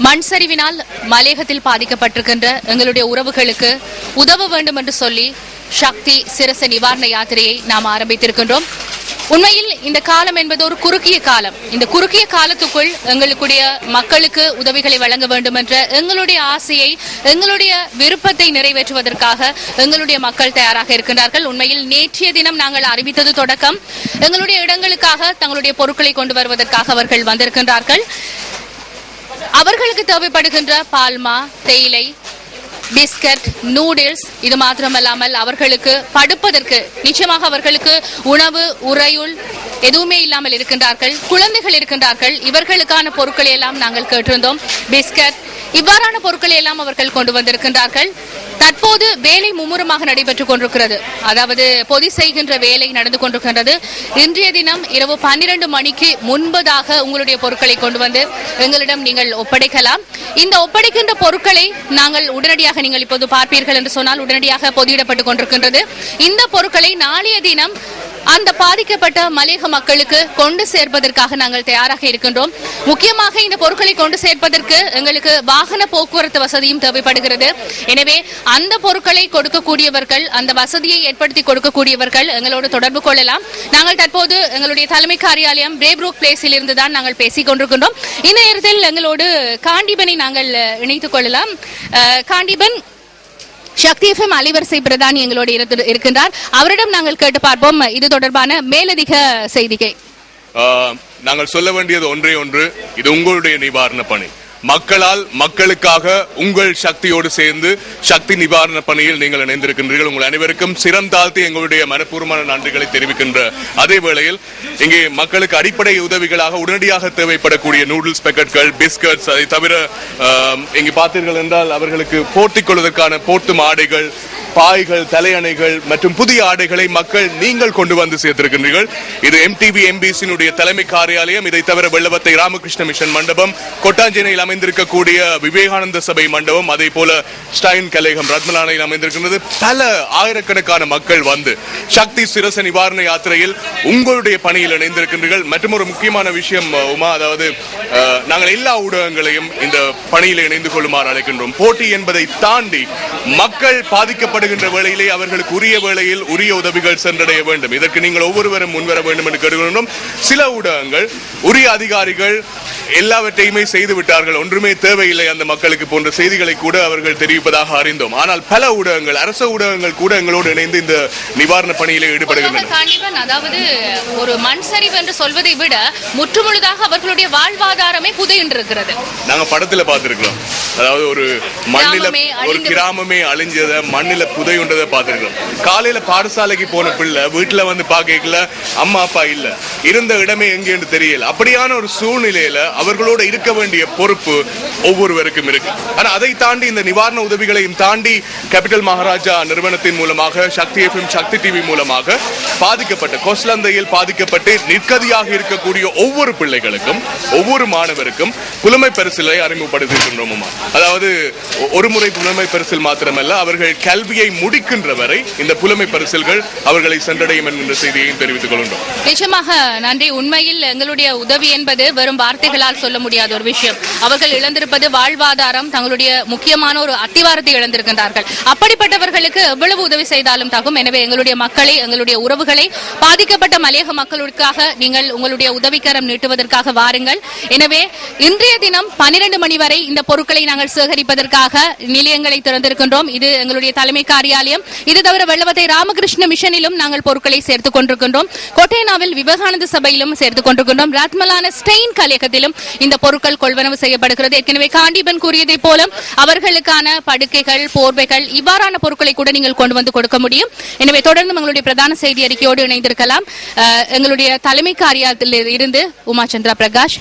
மண் சரிவினால் மலையகத்தில் பாதிக்கப்பட்டிருக்கின்ற எங்களுடைய உறவுகளுக்கு உதவ வேண்டும் என்று சொல்லி சக்தி சிரச நிவாரண யாத்திரையை நாம் ஆரம்பித்திருக்கின்றோம். உண்மையில் இந்த காலம் என்பது ஒரு குறுகிய காலம். இந்த குறுகிய காலத்துக்குள் எங்களுடைய மக்களுக்கு உதவிகளை வழங்க வேண்டும் என்ற எங்களுடைய ஆசையை, எங்களுடைய விருப்பத்தை நிறைவேற்றுவதற்காக எங்களுடைய மக்கள் தயாராக இருக்கின்றார்கள். உண்மையில் நேற்றைய தினம் நாங்கள் அறிவித்தது தொடக்கம் எங்களுடைய இடங்களுக்காக தங்களுடைய பொருட்களை கொண்டு வருவதற்காக அவர்கள் வந்திருக்கின்றார்கள். அவர்களுக்கு தேவைப்படுகின்ற பால்மா, தேயிலை, பிஸ்கட், நூடுல்ஸ், இது மாத்திரமல்லாமல் அவர்களுக்கு படுப்பதற்கு நிச்சயமாக அவர்களுக்கு உணவு, உறையுள் எதுவுமே இல்லாமல் இருக்கின்றார்கள். குழந்தைகள் இருக்கின்றார்கள். இவர்களுக்கான பொருட்களை எல்லாம் நாங்கள் கேட்டிருந்தோம். பிஸ்கட், இவ்வாறான பொருட்களை எல்லாம் அவர்கள் கொண்டு வந்திருக்கின்றார்கள். தற்போது வேலை மும்முரமாக நடைபெற்றுக் கொண்டிருக்கிறது. அதாவது பொதி செய்கின்ற வேலை நடந்து கொண்டிருக்கின்றது. இன்றைய தினம் இரவு 12 மணிக்கு முன்பதாக உங்களுடைய பொருட்களை கொண்டு வந்து எங்களிடம் நீங்கள் ஒப்படைக்கலாம். இந்த ஒப்படைக்கின்ற பொருட்களை நாங்கள் உடனடியாக, நீங்கள் இப்போது பார்ப்பீர்கள் என்று சொன்னால், உடனடியாக பொதியிடப்பட்டுக் கொண்டிருக்கின்றது. இந்த பொருட்களை நாளைய தினம் அந்த பாதிக்கப்பட்ட மலையக மக்களுக்கு கொண்டு சேர்ப்பதற்காக நாங்கள் தயாராக இருக்கின்றோம். முக்கியமாக இந்த பொருட்களை கொண்டு சேர்ப்பதற்கு எங்களுக்கு வாகன போக்குவரத்து வசதியும் தேவைப்படுகிறது. எனவே அந்த பொருட்களை கொடுக்கக்கூடியவர்கள், அந்த வசதியை ஏற்படுத்தி கொடுக்கக்கூடியவர்கள் எங்களோடு தொடர்பு கொள்ளலாம். நாங்கள் தற்போது எங்களுடைய தலைமை காரியாலயம் பிரேப்ரூக் பிளேஸில் இருந்து தான் நாங்கள் பேசிக் கொண்டிருக்கின்றோம். இந்த நேரத்தில் எங்களோடு காண்டிபனை நாங்கள் இணைத்துக் கொள்ளலாம். காண்டிபன் சக்தி எஃப்எம் அலைவரிசை பிரதானி எங்களோடு இருக்கின்றார். அவரிடம் நாங்கள் கேட்டு பார்ப்போம் இது தொடர்பான மேலதிக செய்தியை. நாங்கள் சொல்ல வேண்டியது ஒன்றே ஒன்று, இது உங்களுடைய நிவாரண பணி. மக்களால் மக்களுக்காக உங்கள் சக்தியோடு சேர்ந்து சக்தி நிவாரண பணியில் நீங்கள் இணைந்திருக்கின்றீர்கள். உங்கள் அனைவருக்கும் சிரம் தாழ்த்தி எங்களுடைய மனப்பூர்வமான நன்றிகளை தெரிவிக்கின்ற அதே வேளையில் இங்கே மக்களுக்கு அடிப்படை உதவிகளாக உடனடியாக தேவைப்படக்கூடிய நூடுல்ஸ் பேக்கெட்கள், பிஸ்கட்ஸ், அதை தவிர இங்கே பார்த்தீர்கள் என்றால் அவர்களுக்கு போர்த்திக் கொள்வதற்கான போர்த்தும் ஆடைகள், பாய்கள், தலையணைகள் மற்றும் புதிய ஆடைகளை மக்கள் நீங்கள் கொண்டு வந்து சேர்த்திருக்கின்றீர்கள். இது MTV MBC தலைமை காரியாலயம். இதை தவிர வெள்ளவத்தை ராமகிருஷ்ண மிஷன் மண்டபம், கொட்டாஞ்சேனையில் அமைந்திருக்கக்கூடிய விவேகானந்த சபை மண்டபம், அதே போல ஸ்டைன் கலைகம் ரத்மலானையில் அமைந்திருக்கின்றது. பல ஆயிரக்கணக்கான மக்கள் வந்து சக்தி சிரச நிவாரண யாத்திரையில் உங்களுடைய பணியில் இணைந்திருக்கின்றீர்கள். மற்றும் ஒரு முக்கியமான விஷயம் உமா, அதாவது நாங்கள் எல்லா ஊடகங்களையும் இந்த பணியில் இணைந்து கொள்ளுமாறு அழைக்கின்றோம். போட்டி என்பதை தாண்டி மக்கள் பாதிக்கப்பட்ட வேளையிலே அவர்களுக்கு உரிய வேளையில் உரிய உதவிகள் சென்றடைய வேண்டும். இதற்கு நீங்கள் ஒவ்வொருவரும் முன்வர வேண்டும் என்று கேட்டுக்கொள்கிறோம். சில ஊடகங்கள், உரிய அதிகாரிகள் எல்லாவற்றையுமே செய்து விட்டார்கள், ஒன்றுமே தேவையில்லை அந்த மக்களுக்கு போன்ற செய்திகளை கூட அவர்கள் தெரிவிப்பதாக அறிந்தோம். ஆனால் பல ஊடகங்கள், அரசு ஊடகங்கள் கூட எங்களோடு இணைந்து இந்த நிவாரண பணியிலே ஈடுபடுகின்றன. அதாவது ஒரு மண் சரிவு என்று சொல்வதை விட முற்றுமுழுதாக அவர்களுடைய வாழ்வாதாரமே புதையுண்டிருக்கிறது. நாங்க படத்துல பார்த்திருக்கிறோம். அதாவது ஒரு மண்ணில ஒரு கிராமமே அழிஞ்சத, மண்ணில புதையுண்டதை பார்த்திருக்கிறோம். காலையில பாடசாலைக்கு போன பிள்ளை வீட்டுல வந்து பாக்கல அம்மா அப்பா இல்ல, இருந்த இடமே எங்க என்று தெரியல. அப்படியான ஒரு சூழ்நிலையில அவர்களோடு இருக்க வேண்டிய பொறுப்பு ஒவ்வொருவருக்கும் இருக்கு. ஆனா அதை தாண்டி இந்த நிவாரண உதவிகளையும் தாண்டி கேபிட்டல் மகாராஜா நிறுவனத்தின் மூலமாக, சக்தி எஃப்எம், சக்தி டிவி மூலமாக பாதிக்கப்பட்ட கொஸ்லந்தையில் பாதிக்கப்பட்டு நிற்கதியாக இருக்கக்கூடிய ஒவ்வொரு பிள்ளைகளுக்கும், ஒவ்வொரு மாணவருக்கும் புலமை பரிசிலை அறிமுகப்படுத்தியிருக்கின்றோம். அதாவது ஒரு முறை புலமை பரிசில் மாத்திரமல்ல, அவர்கள் கல்வியை முடிக்கின்ற வரை இந்த புலமை பரிசில்கள் அவர்களை சென்றடையும் என்கின்ற செய்தியையும் தெரிவித்துக் கொள்கின்றோம். நிச்சயமாக நன்றி. உண்மையில் எங்களுடைய உதவி என்பது வெறும் வார்த்தைகளால் சொல்ல முடியாத ஒரு விஷயம். அவர்கள் இழந்திருப்பது வாழ்வாதாரம், தங்களுடைய முக்கியமான ஒரு அத்திவாரத்தை இழந்திருக்கின்றார்கள். அப்படிப்பட்டவர்களுக்கு எவ்வளவு உதவி செய்தாலும் தகும். எனவே எங்களுடைய மக்களை, எங்களுடைய உறவுகளை, பாதிக்கப்பட்ட மலையக மக்களுக்காக நீங்கள் உங்களுடைய உதவிக்கரம் நீட்டுவதற்காக வாருங்கள். எனவே இன்றைய தினம் 12 மணி வரை இந்த பொருட்களை நாங்கள் சேகரிப்பதற்காக நிலையங்களை திறந்திருக்கின்றோம். இது எங்களுடைய தலைமை காரியாலயம். இது தவிர வெள்ளவத்தை ராமகிருஷ்ண மிஷனிலும் நாங்கள் பொருட்களை சேர்த்துக் கொண்டிருக்கின்றோம். கொட்டேனாவில் விவேகானந்த சபையிலும் சேர்த்துக் கொண்டிருக்கின்றோம். ராத்மலான ஸ்டெயின் கலையகத்திலும் இந்த பொருட்கள் கொள்வனவு செய்யப்படுகிறது. ஏற்கனவே காண்டிபன் கூறியதை போல அவர்களுக்கான படுக்கைகள், போர்வைகள், இவ்வாறான பொருட்களை கூட நீங்கள் கொண்டு வந்து கொடுக்க முடியும். எனவே தொடர்ந்து எங்களுடைய பிரதான செய்தி அறிக்கையோடு இணைந்திருக்கலாம். எங்களுடைய தலைமை காரியாலயத்தில் இருந்து உமா சந்திரா பிரகாஷ்.